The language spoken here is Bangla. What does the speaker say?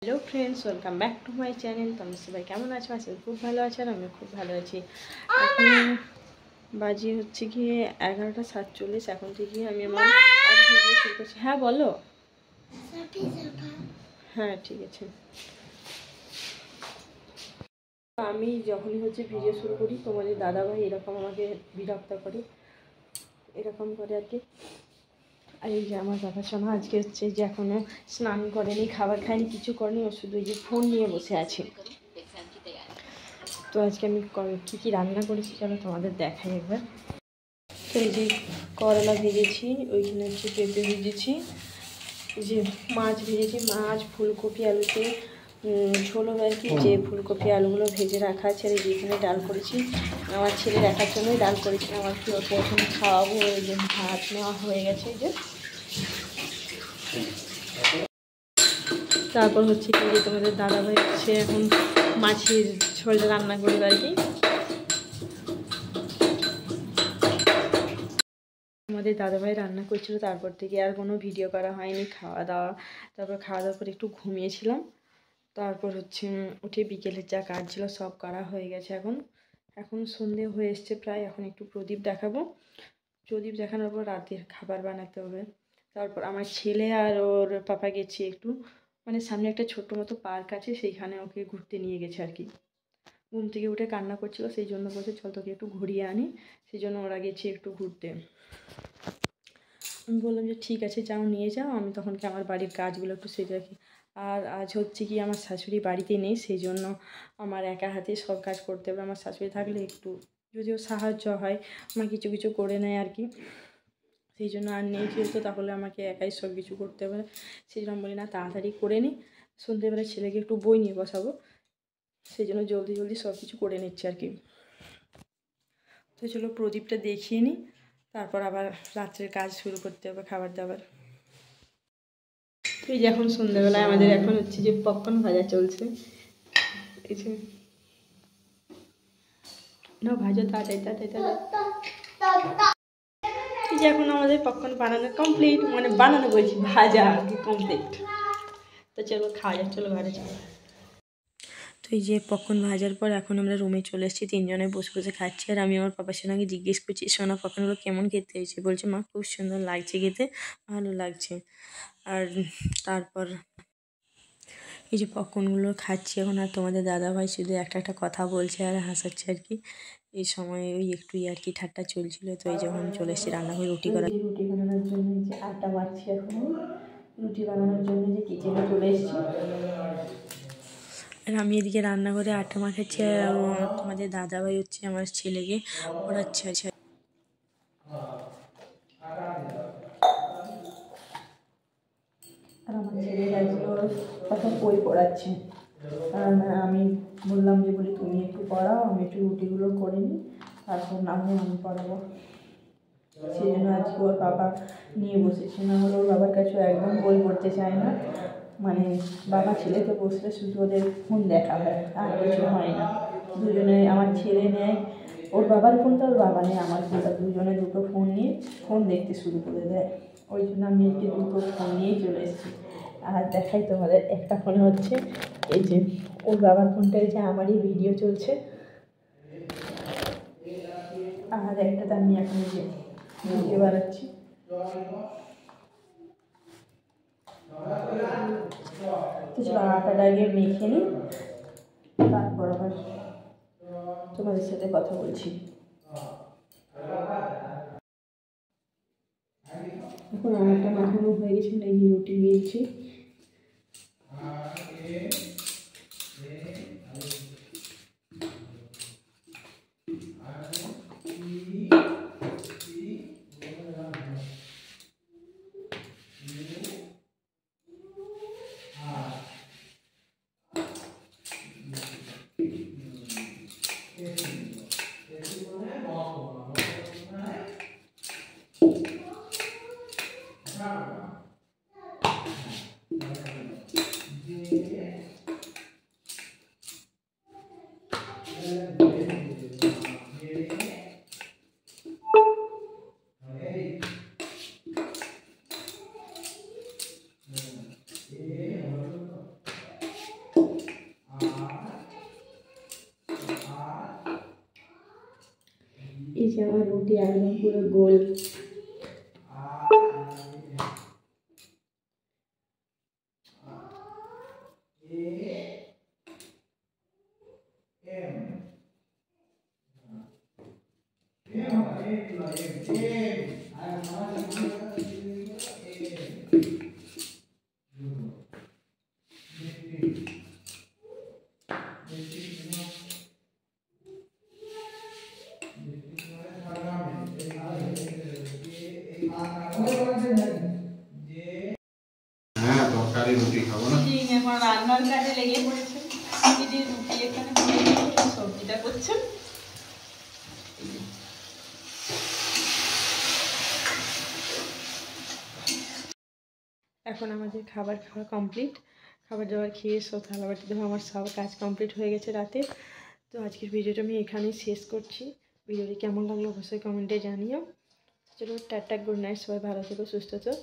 Hello friends, welcome back to my channel. তোমরা সবাই কেমন আছো? আজকে খুব ভালো আছো আর আমি খুব ভালো আছি। এখন বাজি হচ্ছে গিয়ে 11:47। এখন থেকে আমি আমার আজ ভিডিও শুরু করছি। হ্যাঁ বলো। হ্যাঁ ঠিক আছে। আমি যখনই হচ্ছে ভিডিও শুরু করি তোমাদের দাদাভাই এরকম আমাকে বিরক্ত করে, এরকম করে আর কি। আর এই যে আমার বাবা সোনা আজকে হচ্ছে যে এখনও স্নান করেনি, খাবার খায়নি, কিছু করেনি, ও শুধু এই যে ফোন নিয়ে বসে আছে। তো আজকে আমি কী কী রান্না করেছি চলো তোমাদের দেখাই একবার। তো এই যে করলা ভেজেছি, ওইখানে হচ্ছে পেঁপে ভেজেছি, এই যে মাছ ভেজেছি, মাছ ফুলকপি আলুতে ঝোল হবে আর কি। যে ফুলকপি আলুগুলো ভেজে রাখা আছে, আর যেখানে ডাল করেছি আমার ছেলে দেখার জন্যই ডাল করেছি, আমার কি ওর প্রথমে খাওয়াবো। ওই যে ভাত নেওয়া হয়ে গেছে এই যে। তারপর হচ্ছে কি যে তোমাদের দাদাভাই হচ্ছে এখন মাছের ঝোলটা রান্না করবে আর কি। আমাদের দাদাভাই রান্না করছিল, তারপর থেকে আর কোনো ভিডিও করা হয়নি। খাওয়া দাওয়া, তারপর খাওয়া দাওয়ার পর একটু ঘুমিয়েছিলাম। তারপর হচ্ছে উঠে বিকেলের যা কাজ ছিল সব করা হয়ে গেছে। এখন সন্ধে হয়ে এসছে প্রায়। এখন একটু প্রদীপ দেখাবো, প্রদীপ দেখানোর পর রাতের খাবার বানাতে হবে। তারপর আমার ছেলে আর ওর পাপা গেছে একটু, মানে সামনে একটা ছোট্ট মতো পার্ক আছে, সেইখানে ওকে ঘুরতে নিয়ে গেছে আর কি। ঘুম থেকে উঠে কান্না করছিল, সেই জন্য বলছে চল তোকে একটু ঘুরিয়ে আনি, সেই জন্য ওরা গেছে একটু ঘুরতে। আমি বললাম যে ঠিক আছে যাও, নিয়ে যাও, আমি তখন কি আমার বাড়ির কাজগুলো একটু সেরে রাখি। আর আজ হচ্ছে কি আমার শাশুড়ি বাড়িতে নেই, সেই জন্য আমার একা হাতে সব কাজ করতে হবে। আমার শাশুড়ি থাকলে একটু যদিও সাহায্য হয়, আমার কিছু কিছু করে নেয় আর কি। সেই জন্য আর নেই যেহেতু, তাহলে আমাকে একাই সব কিছু করতে হবে। সেই জন্য বলি না তাড়াতাড়ি করে নিই, সন্ধ্যেবেলা ছেলেকে একটু বই নিয়ে বসাবো, সেই জন্য জলদি জলদি সব কিছু করে নিচ্ছি আর কি। তো চলো প্রদীপটা দেখিয়ে নিই, তারপর আবার রাত্রের কাজ শুরু করতে হবে, খাবার দাবার। এই যে এখন সন্ধ্যাবেলায় আমাদের এখন হচ্ছে যে পপকর্ন ভাজা চলছে। এই যে না ভাজা তাড়াতাড়ি তাড়াতাড়ি তাড়াতাড়ি। এই যে এখন আমাদের পপকর্ন বানানো কমপ্লিট, মানে বানানো বলছি ভাজা আর কি কমপ্লিট। তো চলো খাওয়া যাক, চলো ঘরে চলো। তো এই যে পপকর্ন ভাজার পর এখন আমরা রুমে চলে এসেছি, তিনজনে বসে বসে খাচ্ছি। আর আমি আমার পাপার সঙ্গে জিজ্ঞেস করছি সোনা পপকর্নগুলো কেমন খেতে হয়েছে, বলছে মা খুব সুন্দর লাগছে খেতে, ভালো লাগছে। আর তারপর এই যে পপকর্নগুলো খাচ্ছি এখন। আর তোমাদের দাদাভাই শুধু একটা একটা কথা বলছে আর হাসাচ্ছে আর কি। এই সময় ওই একটু আর কি ঠাট্টা চলছিল। তো এই যখন চলে এসেছি রান্নাঘরে রুটি বানানোর জন্য যে আটা মাখছি, এখন রুটি বানানোর জন্য যে কিচেনে চলে এসেছি। আর আমি এদিকে রান্নাঘরে আটা মাখাচ্ছি, আর তোমাদের দাদাভাই হচ্ছে আমার ছেলেকে পড়াচ্ছে। আর আমার ছেলে আজকে ওর কথা বই পড়াচ্ছে। আমি বললাম যে বলি তুমি একটু পড়াও, আমি একটু রুটিগুলো করে নিই, তারপর না হলে আমি পড়াবো। সেই জন্য আজকে ওর বাবা নিয়ে বসেছে, না হলে ওর বাবার কাছেও একদম বই পড়তে চায় না। মানে বাবা ছেলেকে বসলে শুধু ওদের ফোন দেখা হয়, আর কিছু হয় না। দুজনে আমার ছেলে নেয় ওর বাবার ফোনটা, ওর বাবা নেয় আমার ফোনটা, দুজনে দুটো ফোন নিয়ে ফোন দেখতে শুরু করে দেয়। ওই জন্য আমি আজকে দুটো ফোন নিয়েই চলে এসেছি। আর দেখাই তোমাদের, একটা ফোনে হচ্ছে এই যে ওর বাবার ফোনটায় যে আমারই ভিডিও চলছে, আর একটাতে আমি এখন যে ভিডিও বানাচ্ছি। তো চলো আটাটা আগে মেখে নিই, তারপর আবার তোমাদের সাথে কথা বলছি। এখন আটা মাখানো হয়ে গেছে, এই যে রুটি নিয়েছি। দিয়েছি আমার রুটি একদম পুরো গোল। হ্যাঁ, তরকারি রুটি খাবো না। এখন রান্নার কাজে লেগে পড়েছে। দিদি রুটি এখানে সবজিটা করছেন। এখন আমাদের খাবার খাওয়া কমপ্লিট। খাবার দাবার খেয়ে সব থালাবাটি ধরে আমার সব কাজ কমপ্লিট হয়ে গেছে রাতে। তো আজকের ভিডিওটা আমি এখানেই শেষ করছি। ভিডিওটি কেমন লাগলো অবশ্যই কমেন্টে জানিও। চলো টাটা, গুড নাইট, সবাই ভালো থেকো, সুস্থ থেকো।